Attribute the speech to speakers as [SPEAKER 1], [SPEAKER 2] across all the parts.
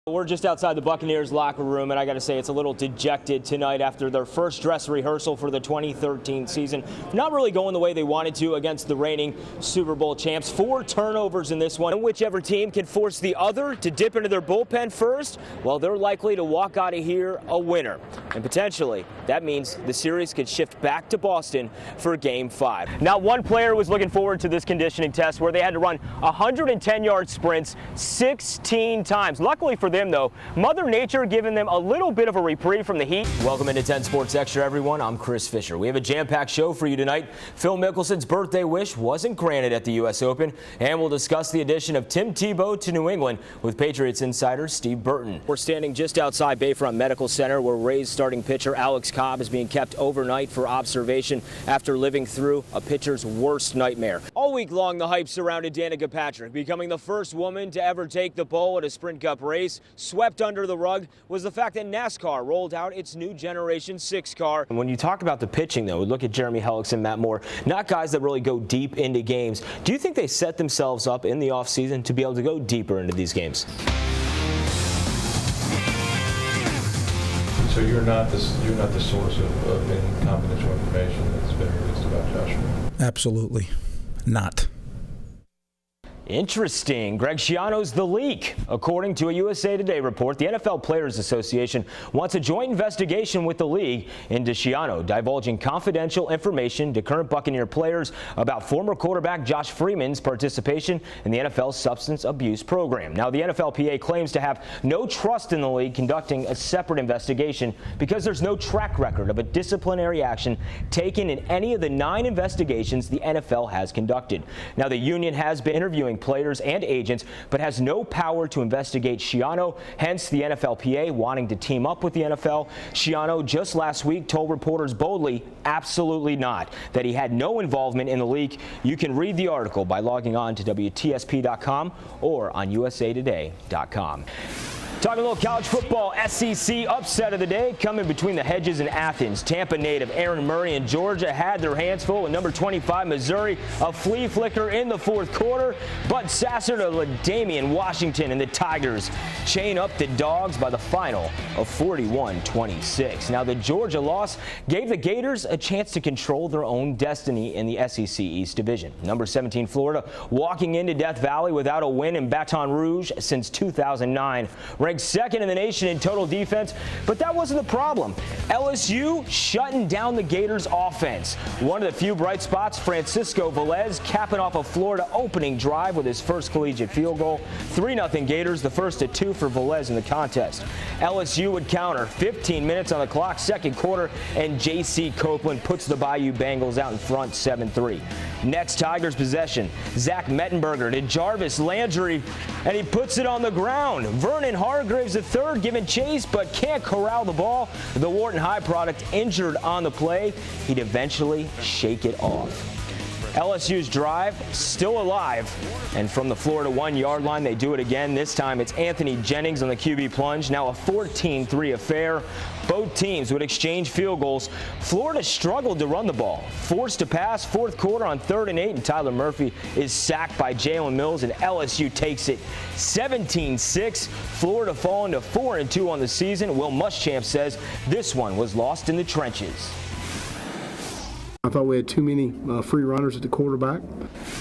[SPEAKER 1] We're just outside the Buccaneers locker room, and I got to say it's a little dejected tonight after their first dress rehearsal for the 2013 season. Not really going the way they wanted to against the reigning Super Bowl champs. 4 turnovers in this one, and whichever team can force the other to dip into their bullpen first, well, they're likely to walk out of here a winner. And potentially, that means the series could shift back to Boston for Game 5. Now, one player was looking forward to this conditioning test where they had to run 110-yard sprints 16 times. Luckily for them, though, Mother Nature giving them a little bit of a reprieve from the heat. Welcome into 10 Sports Extra, everyone. I'm Chris Fischer. We have a jam-packed show for you tonight. Phil Mickelson's birthday wish wasn't granted at the U.S. Open, and we'll discuss the addition of Tim Tebow to New England with Patriots insider Steve Burton. We're standing just outside Bayfront Medical Center, where Rays starting pitcher Alex Cobb is being kept overnight for observation after living through a pitcher's worst nightmare. All week long, the hype surrounded Danica Patrick becoming the first woman to ever take the pole at a Sprint Cup race. Swept under the rug was the fact that NASCAR rolled out its new Generation 6 car. When you talk about the pitching, though, look at Jeremy Hellickson, Matt Moore, not guys that really go deep into games. Do you think they set themselves up in the offseason to be able to go deeper into these games?
[SPEAKER 2] So you're not the source of any confidential information that's been released about Joshua?
[SPEAKER 3] Absolutely not.
[SPEAKER 1] Interesting. Greg Schiano's the leak. According to a USA Today report, the NFL Players Association wants a joint investigation with the league into Schiano divulging confidential information to current Buccaneer players about former quarterback Josh Freeman's participation in the NFL's substance abuse program. Now, the NFLPA claims to have no trust in the league conducting a separate investigation because there's no track record of a disciplinary action taken in any of the 9 investigations the NFL has conducted. Now, the union has been interviewing players and agents, but has no power to investigate Schiano, hence the NFLPA wanting to team up with the NFL. Schiano just last week told reporters boldly, absolutely not, that he had no involvement in the leak. You can read the article by logging on to WTSP.com or on USAtoday.com. Talking a little college football, SEC upset of the day coming between the hedges in Athens. Tampa native Aaron Murray and Georgia had their hands full with number 25 Missouri, a flea flicker in the fourth quarter. But Sasser to Damian Washington and the Tigers chain up the Dogs by the final of 41-26. Now, the Georgia loss gave the Gators a chance to control their own destiny in the SEC East Division. Number 17 Florida walking into Death Valley without a win in Baton Rouge since 2009. Ranked second in the nation in total defense, but that wasn't the problem. LSU shutting down the Gators offense. One of the few bright spots, Francisco Velez capping off a Florida opening drive with his first collegiate field goal. 3-0 Gators, the first of 2 for Velez in the contest. LSU would counter 15 minutes on the clock, second quarter, and J.C. Copeland puts the Bayou Bengals out in front 7-3. Next Tigers possession, Zach Mettenberger to Jarvis Landry, and he puts it on the ground. Vernon Hargraves III giving chase, but can't corral the ball. The Wharton High product injured on the play. He'd eventually shake it off. LSU's drive still alive, and from the Florida 1-yard line, they do it again. This time it's Anthony Jennings on the QB plunge. Now a 14-3 affair. Both teams would exchange field goals. Florida struggled to run the ball. Forced to pass, fourth quarter on 3rd and 8, and Tyler Murphy is sacked by Jalen Mills, and LSU takes it 17-6. Florida falling to 4-2 on the season. Will Muschamp says this one was lost in the trenches.
[SPEAKER 4] I thought we had too many free runners at the quarterback.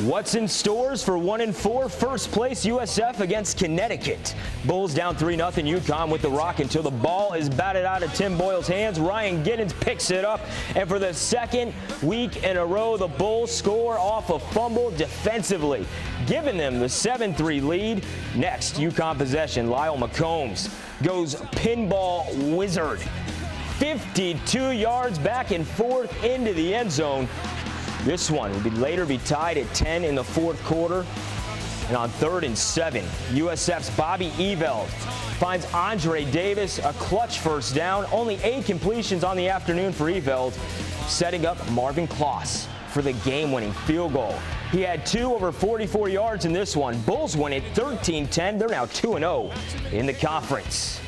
[SPEAKER 1] What's in stores for 1-4 first place USF against Connecticut? Bulls down 3-0 UConn with the rock until the ball is batted out of Tim Boyle's hands. Ryan Giddens picks it up, and for the second week in a row, the Bulls score off a fumble defensively, giving them the 7-3 lead. Next, UConn possession, Lyle McCombs goes pinball wizard. 52 yards back and forth into the end zone. This one would later be tied at 10 in the fourth quarter. And on 3rd and 7, USF's Bobby Eveld finds Andre Davis a clutch first down. Only 8 completions on the afternoon for Eveld, setting up Marvin Kloss for the game-winning field goal. He had 2 over 44 yards in this one. Bulls win it 13-10. They're now 2-0 in the conference.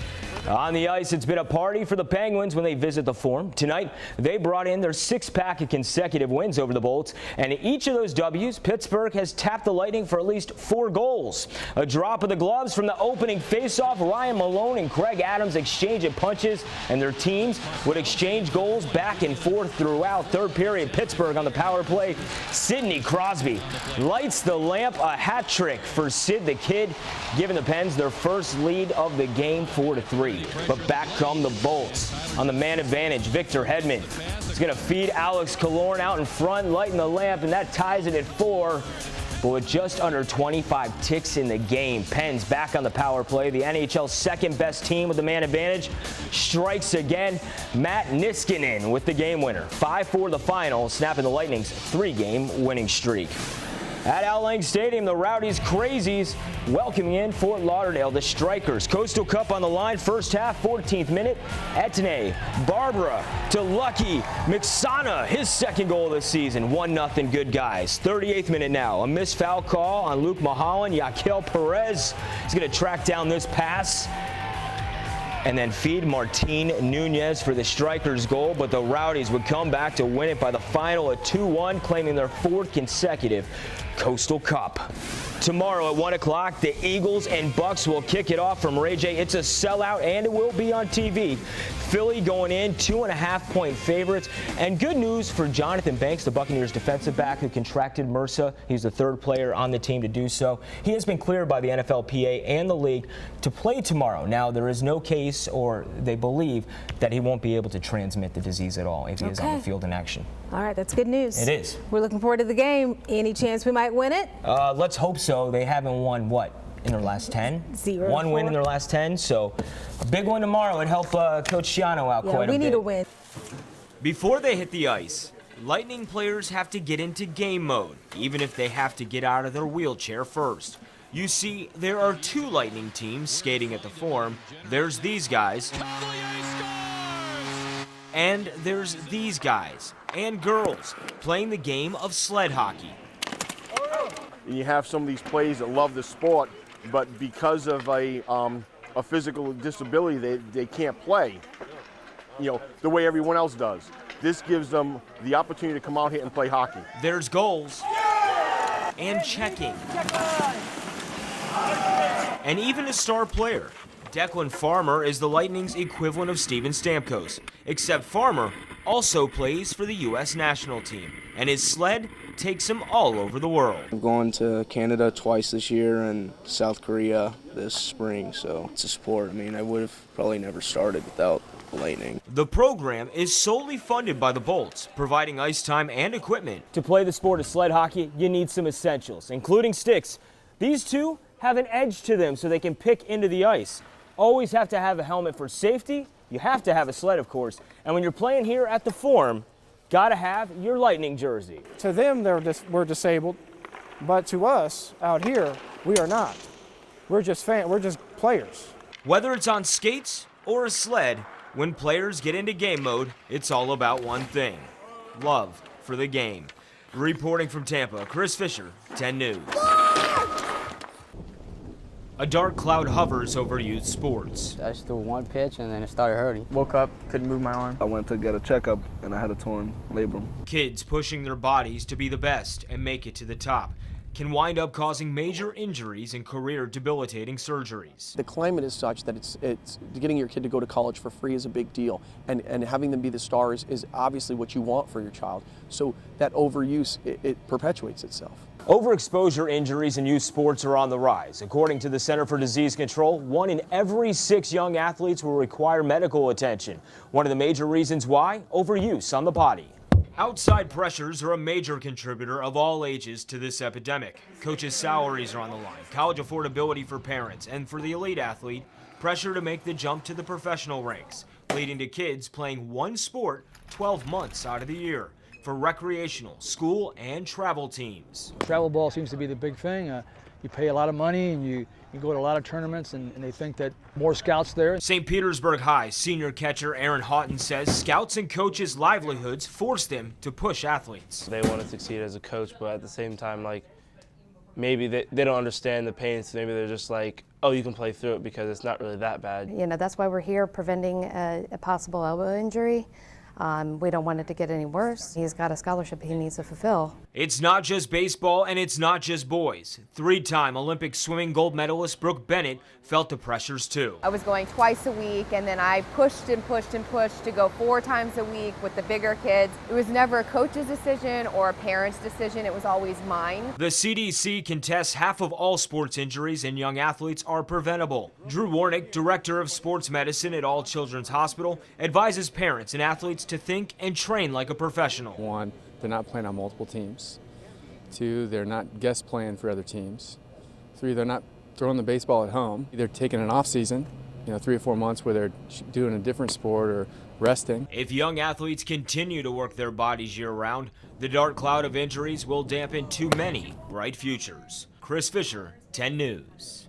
[SPEAKER 1] On the ice, it's been a party for the Penguins when they visit the Forum. Tonight, they brought in their six-pack of consecutive wins over the Bolts, and in each of those W's, Pittsburgh has tapped the Lightning for at least 4 goals. A drop of the gloves from the opening faceoff. Ryan Malone and Craig Adams exchanging punches, and their teams would exchange goals back and forth throughout. Third period, Pittsburgh on the power play. Sidney Crosby lights the lamp, a hat trick for Sid the Kid, giving the Pens their first lead of the game, 4-3. But back come the Bolts. On the man advantage, Victor Hedman is going to feed Alex Killorn out in front, lighting the lamp, and that ties it at 4. But with just under 25 ticks in the game, Pens back on the power play. The NHL's second best team with the man advantage strikes again. Matt Niskanen with the game winner. 5-4 the final, snapping the Lightning's 3-game winning streak. At Al Lang Stadium, the Rowdies Crazies welcoming in Fort Lauderdale, the Strikers. Coastal Cup on the line, first half, 14th minute. Etne, Barbara to Lucky McSana, his second goal of the season. 1-0 good guys. 38th minute now, a missed foul call on Luke Mahalan. Yaquel Perez is going to track down this pass and then feed Martin Nunez for the Strikers' goal, but the Rowdies would come back to win it by the final at 2-1, claiming their 4th consecutive Coastal Cup. Tomorrow at 1 o'clock, the Eagles and Bucks will kick it off from Ray J. It's a sellout, and it will be on TV. Philly going in 2.5-point favorites. And good news for Jonathan Banks, the Buccaneers defensive back who contracted MRSA. He's the 3rd player on the team to do so. He has been cleared by the NFLPA and the league to play tomorrow. Now, there is no case, or they believe, that he won't be able to transmit the disease at all if he is on the field in action.
[SPEAKER 5] All right, that's good news.
[SPEAKER 1] It is.
[SPEAKER 5] We're looking forward to the game. Any chance we might win it?
[SPEAKER 1] Let's hope so. They haven't won, what, in their last 10?
[SPEAKER 5] 0-4.
[SPEAKER 1] One win in their last 10, so a big one tomorrow would help Coach Schiano out quite a bit.
[SPEAKER 5] We need a win.
[SPEAKER 1] Before they hit the ice, Lightning players have to get into game mode, even if they have to get out of their wheelchair first. You see, there are 2 Lightning teams skating at the Forum. There's these guys, and there's these guys and girls playing the game of sled hockey.
[SPEAKER 6] You have some of these players that love the sport, but because of a physical disability, they can't play, the way everyone else does. This gives them the opportunity to come out here and play hockey. There's goals and checking. And even a star player. Declan Farmer is the Lightning's equivalent of Steven Stamkos, except Farmer also plays for the U.S. national team, and his sled takes him all over the world.
[SPEAKER 7] I'm going to Canada twice this year and South Korea this spring, so it's a sport. I mean, I would have probably never started without the Lightning.
[SPEAKER 1] The program is solely funded by the Bolts, providing ice time and equipment. To play the sport of sled hockey, you need some essentials, including sticks. These 2 have an edge to them so they can pick into the ice. Always have to have a helmet for safety. You have to have a sled, of course. And when you're playing here at the Forum, gotta have your Lightning jersey.
[SPEAKER 8] To them, we're disabled, but to us out here, we are not. We're just players.
[SPEAKER 1] Whether it's on skates or a sled, when players get into game mode, it's all about one thing: love for the game. Reporting from Tampa, Chris Fischer, 10 News. A dark cloud hovers over youth sports.
[SPEAKER 9] I just threw one pitch and then it started hurting. Woke up, couldn't move my arm.
[SPEAKER 7] I went to get a checkup and I had a torn labrum.
[SPEAKER 1] Kids pushing their bodies to be the best and make it to the top can wind up causing major injuries and career debilitating surgeries.
[SPEAKER 10] The climate is such that it's getting your kid to go to college for free is a big deal, and having them be the stars is obviously what you want for your child. So that overuse, it perpetuates itself.
[SPEAKER 1] Overexposure injuries in youth sports are on the rise. According to the Center for Disease Control, 1 in every 6 young athletes will require medical attention. One of the major reasons why? Overuse on the body. Outside pressures are a major contributor of all ages to this epidemic. Coaches' salaries are on the line, college affordability for parents, and for the elite athlete, pressure to make the jump to the professional ranks, leading to kids playing one sport 12 months out of the year for recreational, school, and travel teams.
[SPEAKER 8] Travel ball seems to be the big thing. You pay a lot of money and you go to a lot of tournaments, and they think that more scouts there.
[SPEAKER 1] St. Petersburg High senior catcher Aaron Houghton says scouts and coaches' livelihoods force them to push athletes.
[SPEAKER 11] They want to succeed as a coach, but at the same time, maybe they don't understand the pain, so maybe they're just like, oh, you can play through it because it's not really that bad.
[SPEAKER 12] You know, that's why we're here, preventing a possible elbow injury. We don't want it to get any worse. He's got a scholarship he needs to fulfill.
[SPEAKER 1] It's not just baseball and it's not just boys. Three-time Olympic swimming gold medalist Brooke Bennett felt the pressures too.
[SPEAKER 13] I was going twice a week, and then I pushed and pushed and pushed to go 4 times a week with the bigger kids. It was never a coach's decision or a parent's decision. It was always mine.
[SPEAKER 1] The CDC contests half of all sports injuries in young athletes are preventable. Drew Warnick, director of sports medicine at All Children's Hospital, advises parents and athletes to think and train like a professional.
[SPEAKER 14] 1, they're not playing on multiple teams. 2, they're not guest playing for other teams. 3, they're not throwing the baseball at home. They're taking an off season, 3 or 4 months where they're doing a different sport or resting.
[SPEAKER 1] If young athletes continue to work their bodies year-round, the dark cloud of injuries will dampen too many bright futures. Chris Fischer, 10 News.